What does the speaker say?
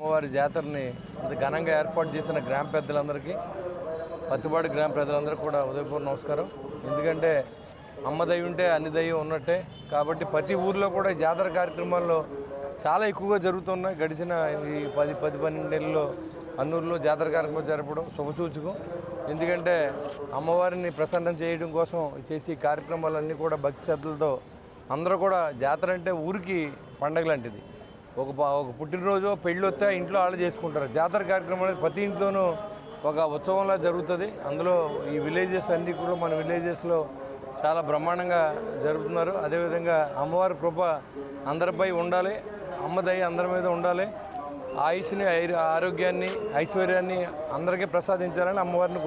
అమ్మవారి జాతరని ఇంత ఘనంగా ఏర్పాటు చేసిన గ్రామ పెద్దలందరికీ, పత్తిపాడు గ్రామ ప్రజలందరికీ కూడా ఉదయపూర్వ నమస్కారం. ఎందుకంటే అమ్మ దయ ఉంటే అన్ని దయ ఉన్నట్టే. కాబట్టి ప్రతి ఊర్లో కూడా జాతర కార్యక్రమాల్లో చాలా ఎక్కువగా జరుగుతున్నాయి. గడిచిన ఈ 10-12 నెలల్లో అన్నూరులో జాతర కార్యక్రమం జరపడం శుభసూచకం. ఎందుకంటే అమ్మవారిని ప్రసన్నం చేయడం కోసం చేసే కార్యక్రమాలన్నీ కూడా భక్తి శ్రద్ధలతో అందరూ కూడా, జాతర అంటే ఊరికి పండగ లాంటిది. ఒక పుట్టినరోజు పెళ్ళి వస్తే ఇంట్లో వాళ్ళు చేసుకుంటారు. జాతర కార్యక్రమం ప్రతి ఇంట్లోనూ ఒక ఉత్సవంలా జరుగుతుంది. అందులో ఈ విలేజెస్ అన్నీ కూడా మన విలేజెస్లో చాలా బ్రహ్మాండంగా జరుపుతున్నారు. అదేవిధంగా అమ్మవారి కృప అందరిపై ఉండాలి, అమ్మ దయ అందరి మీద ఉండాలి. ఆయుష్ని, ఆరోగ్యాన్ని, ఐశ్వర్యాన్ని అందరికీ ప్రసాదించాలని అమ్మవారిని